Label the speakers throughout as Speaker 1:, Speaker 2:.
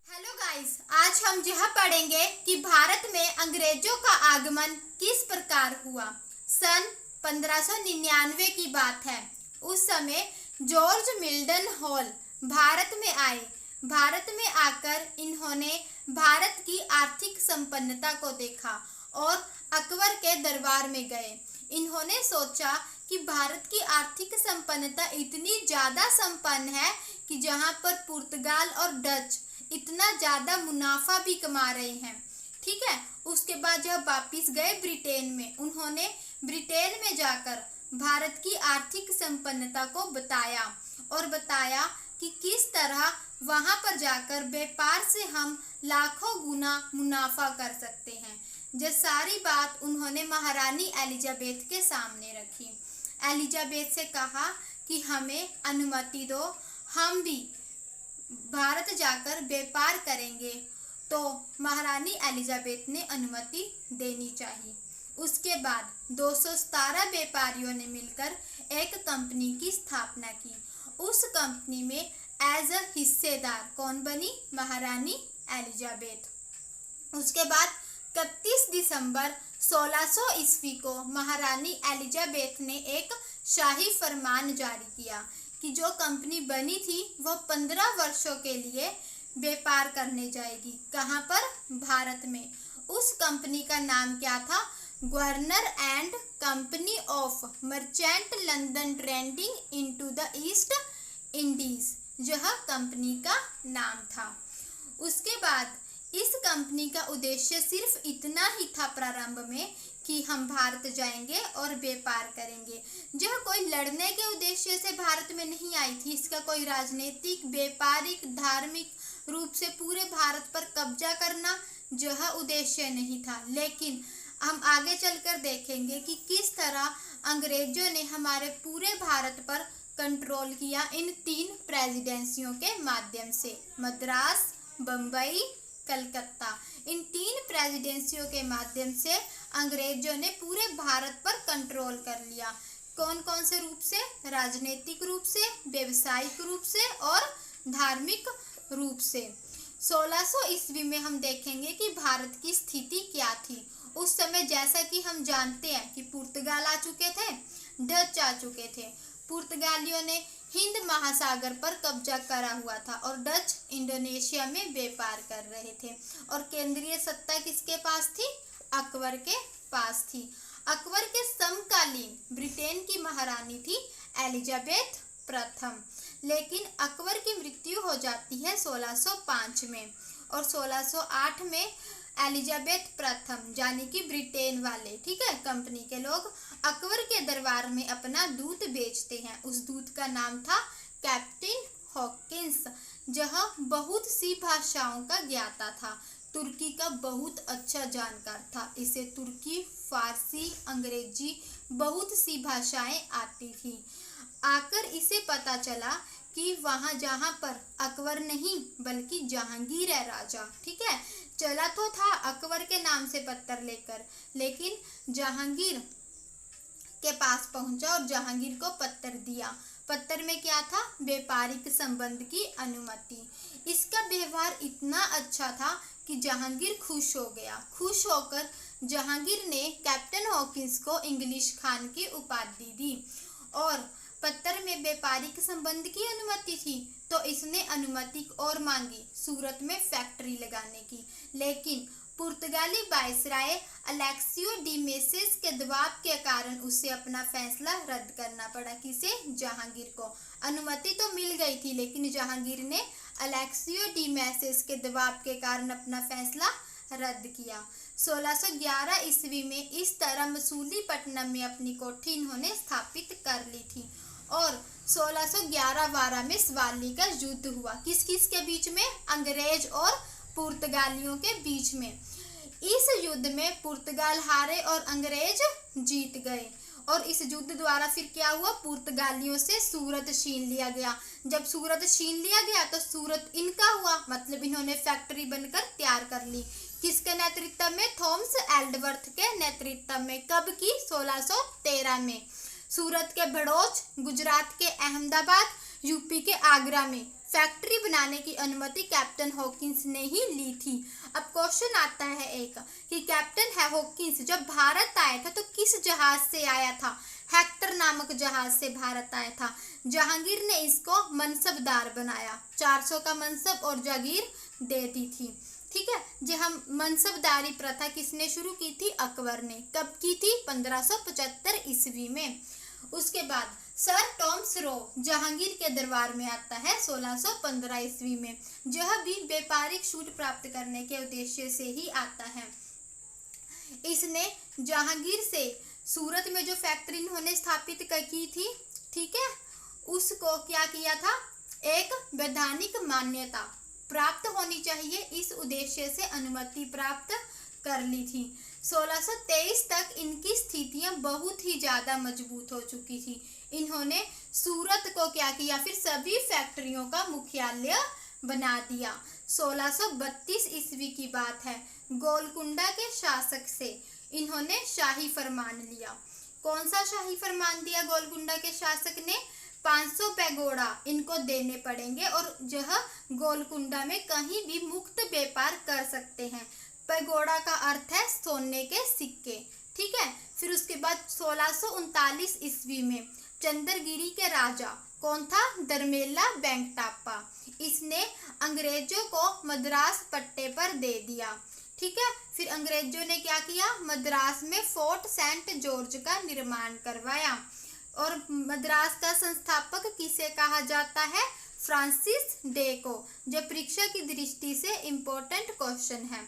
Speaker 1: Hello guys, आज हम यह पढ़ेंगे कि भारत में अंग्रेजों का आगमन किस प्रकार हुआ। सन 1599 की बात है। उस समय जॉर्ज मिल्टन हॉल भारत में आए। भारत में आकर इन्होंने भारत की आर्थिक संपन्नता को देखा और अकबर के दरबार में गए। इन्होंने सोचा कि भारत की आर्थिक संपन्नता इतनी ज़्यादा संपन्न है कि जहाँ पर पुर्तगाल और डच इतना ज़्यादा मुनाफा भी कमा रहे हैं। ठीक है, उसके बाद जब वापिस गए ब्रिटेन में, उन्होंने ब्रिटेन में जाकर भारत की आर्थिक संपन्नता को बताया कि किस तरह वहाँ पर जाकर व्यापार से हम लाखों गुना मुनाफा कर सकते हैं। जो सारी बात उन्होंने महारानी एलिजाबेथ के सामने रखी। एलिजाबेथ से कहा कि हमें अनुमति दो, हम भी भारत जाकर व्यापार करेंगे। तो महारानी एलिजाबेथ ने अनुमति देनी चाहिए। उसके बाद 217 व्यापारियों ने मिलकर एक कंपनी की स्थापना की। उस कंपनी में एज अ हिस्सेदार कौन बनी? महारानी एलिजाबेथ। उसके बाद 31 दिसंबर 1600 ईस्वी को महारानी एलिजाबेथ ने एक शाही फरमान जारी किया कि जो कंपनी बनी थी वह 15 वर्षों के लिए व्यापार करने जाएगी। कहाँ पर? भारत में। उस कंपनी का नाम क्या था? Governor and company of merchant London trading into the east Indies, यह कंपनी का नाम था। उसके बाद इस कंपनी का उद्देश्य सिर्फ इतना ही था प्रारंभ में कि हम भारत जाएंगे और व्यापार करेंगे। यह कोई लड़ने के उद्देश्य से भारत में नहीं आई थी। इसका कोई राजनीतिक, व्यापारिक, धार्मिक रूप से पूरे भारत पर कब्जा करना यह उद्देश्य नहीं था। लेकिन हम आगे चलकर देखेंगे कि किस तरह अंग्रेजों ने हमारे पूरे भारत पर कंट्रोल किया इन 3 प्रेसिडेंसियों के माध्यम से। मद्रास, बम्बई, कलकत्ता, इन 3 प्रेसिडेंसियों के माध्यम से अंग्रेजों ने पूरे भारत पर कंट्रोल कर लिया। कौन कौन से रूप से? राजनीतिक रूप से, व्यवसायिक रूप से और धार्मिक रूप से। 1600 ईस्वी में हम देखेंगे कि भारत की स्थिति क्या थी। उस समय जैसा कि हम जानते हैं कि पुर्तगाल आ चुके थे, डच आ चुके थे। पुर्तगालियों ने हिंद महासागर पर कब्जा करा हुआ था और डच इंडोनेशिया में व्यापार कर रहे थे। और केंद्रीय सत्ता किसके पास थी? अकबर के पास थी। अकबर के समकालीन ब्रिटेन की महारानी थी एलिजाबेथ प्रथम। लेकिन अकबर की मृत्यु हो जाती है 1605 में और 1608 में एलिजाबेथ प्रथम यानी कि ब्रिटेन वाले, ठीक है, कंपनी के लोग अकबर के दरबार में अपना दूध बेचते हैं। उस दूध का नाम था कैप्टन हॉकिंस, जह बहुत सी भाषाओं का ज्ञाता था। तुर्की का बहुत अच्छा जानकार था। इसे तुर्की, फारसी, अंग्रेजी बहुत सी भाषाएं आती थी। आकर इसे पता चला कि वहाँ जहाँ पर अकबर नहीं बल्कि जहांगीर है राजा, ठीक है। चला तो था अकबर के नाम से पत्थर लेकर, लेकिन जहांगीर के पास पहुंचा और जहांगीर को पत्थर दिया। पत्थर में क्या था? व्यापारिक संबंध की अनुमति। इसका व्यवहार इतना अच्छा था कि जहांगीर खुश हो गया। खुश होकर जहांगीर ने कैप्टन हॉकिंस को इंग्लिश खान की उपाधि दी और पत्थर में व्यापारिक संबंध की अनुमति थी तो इसने अनुमति और मांगी सूरत में फैक्ट्री लगाने की। लेकिन पुर्तगाली वायसराय अलेक्सियो डी मेसेस के दबाव के कारण उसे अपना फैसला रद्द करना पड़ा। किसे? जहांगीर को। अनुमति तो मिल गई थी लेकिन जहांगीर ने अलेक्सियो डी मेसेस के दबाव के कारण अपना फैसला रद्द किया। 1611 ईस्वी में इस तरह मसूलीपट्टनम में अपनी कोठी इन्होंने स्थापित कर ली थी और 1611-12 में सवाली का युद्ध हुआ। किस किस के बीच में? अंग्रेज और पुर्तगालियों के बीच में। इस युद्ध में पुर्तगाल हारे और अंग्रेज जीत गए और इस युद्ध द्वारा फिर क्या हुआ? पुर्तगालियों से सूरत छीन लिया गया। जब सूरत छीन लिया गया तो सूरत इनका हुआ, मतलब इन्होंने फैक्ट्री बनकर तैयार कर ली। किसके नेतृत्व में? थॉमस एल्डवर्थ के नेतृत्व में। कब की? 1613 में। सूरत के भड़ोच, गुजरात के अहमदाबाद, यूपी के आगरा में फैक्ट्री बनाने की अनुमति कैप्टन हॉकिंस ने ही ली थी। अब क्वेश्चन आता है एक कि कैप्टन हॉकिंस जब भारत आया था तो किस जहाज से आया था? हेक्टर नामक जहाज से भारत आया था। जहांगीर ने इसको मनसबदार बनाया, 400 का मनसब और जागीर दे दी थी। ठीक है, जो हम मनसबदारी प्रथा किसने शुरू की थी? अकबर ने। कब की थी? 1575 ईस्वी में। उसके बाद सर टॉमस रो जहांगीर के दरबार में आता है 1615 ईस्वी में। यह भी व्यापारिक छूट प्राप्त करने के उद्देश्य से ही आता है। इसने जहांगीर से सूरत में जो फैक्ट्री इन्होंने स्थापित की थी, ठीक है, उसको क्या किया था? एक वैधानिक मान्यता प्राप्त होनी चाहिए, इस उद्देश्य से अनुमति प्राप्त कर ली थी। 1623 तक इनकी स्थितियां बहुत ही ज्यादा मजबूत हो चुकी थी। इन्होंने सूरत को क्या किया? फिर सभी फैक्ट्रियों का मुख्यालय बना दिया। 1632 ईस्वी की बात है। गोलकुंडा के शासक से इन्होंने शाही फरमान लिया। कौन सा शाही फरमान दिया गोलकुंडा के शासक ने? 500 पैगोडा इनको देने पड़ेंगे और यह गोलकुंडा में कहीं भी मुक्त व्यापार कर सकते हैं। पैगोडा का अर्थ है सोने के सिक्के। ठीक है, फिर उसके बाद 1639 ईस्वी में चंद्रगिरी के राजा कौन था? दरमेला वेंकटाप्पा। इसने अंग्रेजों को मद्रास पट्टे पर दे दिया। ठीक है, फिर अंग्रेजों ने क्या किया? मद्रास में फोर्ट सेंट जॉर्ज का निर्माण करवाया। और मद्रास का संस्थापक किसे कहा जाता है? फ्रांसिस ड्रेको, जो परीक्षा की दृष्टि से इम्पोर्टेंट क्वेश्चन है।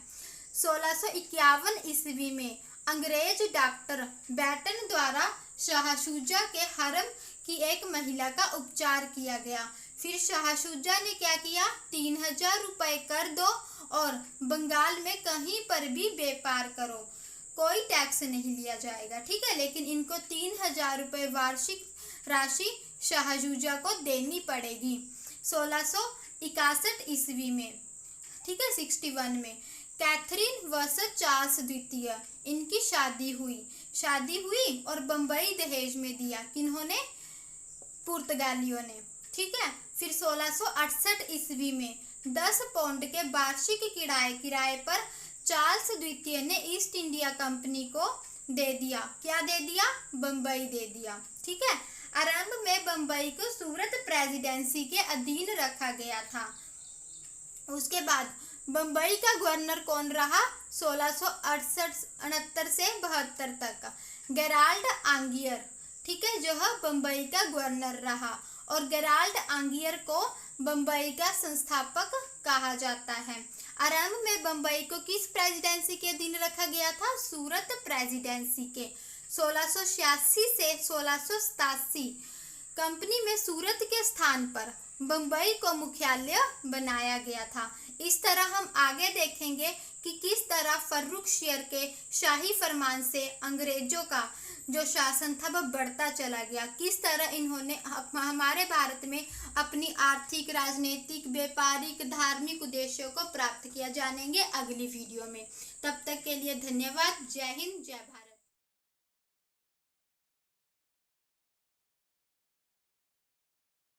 Speaker 1: 1651 ईस्वी में अंग्रेज डॉक्टर बैटन द्वारा शाह शुजा के हरम की एक महिला का उपचार किया गया। फिर शाह शुजा ने क्या किया? 3000 रुपए कर दो और बंगाल में कहीं पर भी व्यापार करो, कोई टैक्स नहीं लिया जाएगा। ठीक है, लेकिन इनको 3000 रुपए वार्षिक राशि शाह शुजा को देनी पड़ेगी। 1661 ईस्वी में, ठीक है, 61 में कैथरीन वर्सेस चार्ल्स द्वितीय, इनकी शादी हुई और बंबई दहेज में दिया। किन्होंने? पुर्तगालियों ने। ठीक है, फिर 1668 ईस्वी में 10 पाउंड के वार्षिक किराए पर चार्ल्स द्वितीय ने ईस्ट इंडिया कंपनी को दे दिया। क्या दे दिया? बंबई दे दिया। ठीक है, आरंभ में बंबई को सूरत प्रेसिडेंसी के अधीन रखा गया था। उसके बाद बंबई का गवर्नर कौन रहा? 1668 से 72 तक गेराल्ड आंगियर। ठीक है, जो बंबई का गवर्नर रहा और गेराल्ड आंगियर को बंबई का संस्थापक कहा जाता है। आरंभ में बंबई को किस प्रेसिडेंसी के अधीन रखा गया था? सूरत प्रेसिडेंसी के। 1686 से 1687 कंपनी में सूरत के स्थान पर बंबई को मुख्यालय बनाया गया था। इस तरह हम आगे देखेंगे कि किस तरह फर्रुखशियर के शाही फरमान से अंग्रेजों का जो शासन था वह बढ़ता चला गया, किस तरह इन्होंने हमारे भारत में अपनी आर्थिक, राजनीतिक, व्यापारिक, धार्मिक उद्देश्यों को प्राप्त किया। जानेंगे अगली वीडियो में। तब तक के लिए धन्यवाद। जय हिंद, जय भारत।